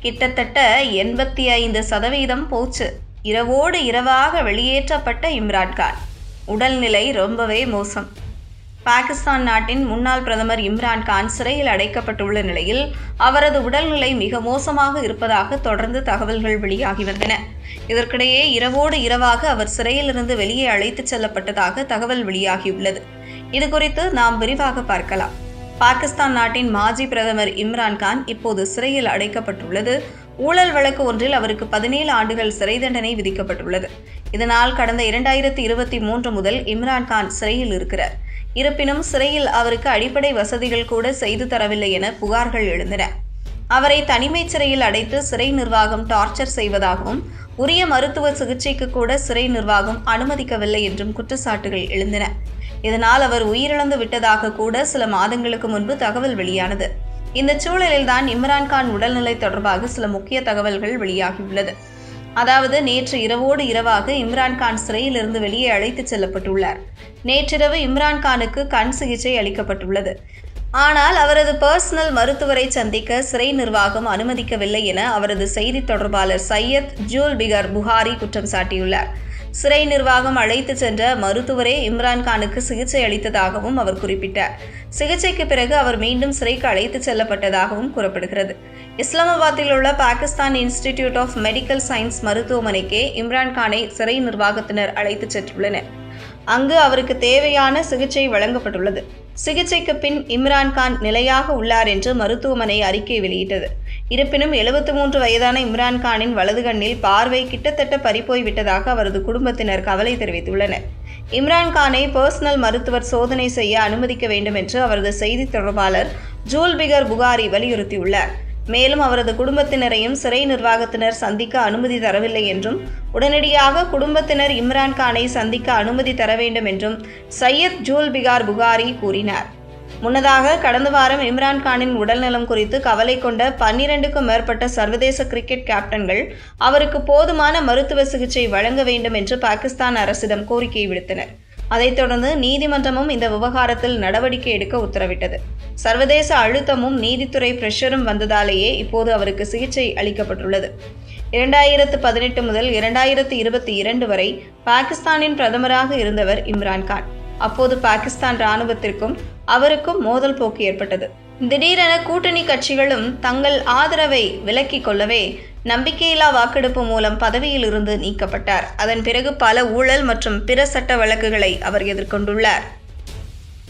கிட்டத்தட்ட 85% போச்சு. இரவோடு இரவாக வெளியேற்றப்பட்ட இம்ரான்கான் உடல்நிலை ரொம்பவே மோசம். பாகிஸ்தான் நாட்டின் முன்னாள் பிரதமர் இம்ரான்கான் சிறையில் அடைக்கப்பட்டுள்ள நிலையில் அவரது உடல்நிலை மிக மோசமாக இருப்பதாக தொடர்ந்து தகவல்கள் வெளியாகி வந்தன. இதற்கிடையே இரவோடு இரவாக அவர் சிறையிலிருந்து வெளியே அழைத்துச் செல்லப்பட்டதாக தகவல் வெளியாகியுள்ளது. இதுகுறித்து நாம் விரிவாக பார்க்கலாம். பாகிஸ்தான் நாட்டின் மாஜி பிரதமர் இம்ரான்கான் இப்போது சிறையில் அடைக்கப்பட்டுள்ளது. ஊழல் வழக்கு ஒன்றில் அவருக்கு 17 ஆண்டுகள் சிறை தண்டனை விதிக்கப்பட்டுள்ளது. இதனால் கடந்த 2023 முதல் இம்ரான்கான் சிறையில் இருக்கிறார். இருப்பினும் சிறையில் அவருக்கு அடிப்படை வசதிகள் கூட செய்து தரவில்லை என புகார்கள் எழுந்தன. அவரை தனிமைச் சிறையில் அடைத்து சிறை நிர்வாகம் டார்ச்சர் செய்வதாகவும் உரிய மருத்துவ சிகிச்சைக்கு கூட சிறை நிர்வாகம் அனுமதிக்கவில்லை என்றும் குற்றச்சாட்டுகள் எழுந்தன. இதனால் அவர் உயிரிழந்து விட்டதாக கூட சில மாதங்களுக்கு முன்பு தகவல் வெளியானது. இந்த சூழலில்தான் இம்ரான்கான் உடல்நிலை தொடர்பாக சில முக்கிய தகவல்கள் வெளியாகியுள்ளது. அதாவது நேற்று இரவோடு இரவாக இம்ரான்கான் சிறையிலிருந்து வெளியே அழைத்துச் செல்லப்பட்டுள்ளார். நேற்றிரவு இம்ரான்கானுக்கு கண் சிகிச்சை அளிக்கப்பட்டுள்ளது. ஆனால் அவரது பர்சனல் மருத்துவரை சந்திக்க சிறை நிர்வாகம் அனுமதிக்கவில்லை என அவரது செய்தி தொடர்பாளர் சையத் ஜூல்பிகர் புகாரி குற்றம் சாட்டியுள்ளார். சிறை நிர்வாகம் அழைத்து சென்ற மருத்துவரே இம்ரான்கானுக்கு சிகிச்சை அளித்ததாகவும் அவர் குறிப்பிட்டார். சிகிச்சைக்கு பிறகு அவர் மீண்டும் சிறைக்கு அழைத்துச் செல்லப்பட்டதாகவும் கூறப்படுகிறது. இஸ்லாமாபாத்தில் உள்ள Pakistan institute of medical science மருத்துவமனைக்கே இம்ரான்கானை சிறை நிர்வாகத்தினர் அழைத்துச் சென்றுள்ளனர். அங்கு அவருக்கு தேவையான சிகிச்சை வழங்கப்பட்டுள்ளது. சிகிச்சைக்கு பின் இம்ரான்கான் நிலையாக உள்ளார் என்று மருத்துவமனை அறிக்கை வெளியிட்டது. இருப்பினும் 73 வயதான இம்ரான்கானின் வலது கண்ணில் பார்வை கிட்டத்தட்ட பறிபோய் விட்டதாக அவரது குடும்பத்தினர் கவலை தெரிவித்துள்ளனர். இம்ரான்கானை பர்சனல் மருத்துவர் சோதனை செய்ய அனுமதிக்க வேண்டும் என்று அவரது செய்தி தொடர்பாளர் ஜூல்பிகர் புகாரி வலியுறுத்தியுள்ளார். மேலும் அவரது குடும்பத்தினரையும் சிறை நிர்வாகத்தினர் சந்திக்க அனுமதி தரவில்லை என்றும் உடனடியாக குடும்பத்தினர் இம்ரான்கானை சந்திக்க அனுமதி தர வேண்டும் என்றும் சையத் ஜூல்பிகர் புகாரி கூறினார். முன்னதாக கடந்த வாரம் இம்ரான்கானின் உடல்நலம் குறித்து கவலை கொண்ட 12க்கும் மேற்பட்ட சர்வதேச கிரிக்கெட் கேப்டன்கள் அவருக்கு போதுமான மருத்துவ சிகிச்சை வழங்க வேண்டும் என்று பாகிஸ்தான் அரசிடம் கோரிக்கை விடுத்தனர். அதைத் தொடர்ந்து நீதிமன்றமும் இந்த விவகாரத்தில் நடவடிக்கை எடுக்க உத்தரவிட்டது. சர்வதேச அழுத்தமும் நீதித்துறை பிரஷரும் வந்ததாலேயே இப்போது அவருக்கு சிகிச்சை அளிக்கப்பட்டுள்ளது. 2018 முதல் 2022 வரை பாகிஸ்தானின் பிரதமராக இருந்தவர் இம்ரான்கான். அப்போது பாகிஸ்தான் இராணுவத்திற்கும் அவருக்கும் மோதல் போக்கு ஏற்பட்டது. திடீரென கூட்டணி கட்சிகளும் தங்கள் ஆதரவை விலக்கிக் கொள்ளவே நம்பிக்கையில்லா வாக்கெடுப்பு மூலம் பதவியில் இருந்து நீக்கப்பட்டார். அதன் பிறகு பல ஊழல் மற்றும் பிற சட்ட வழக்குகளை அவர் எதிர்கொண்டுள்ளார்.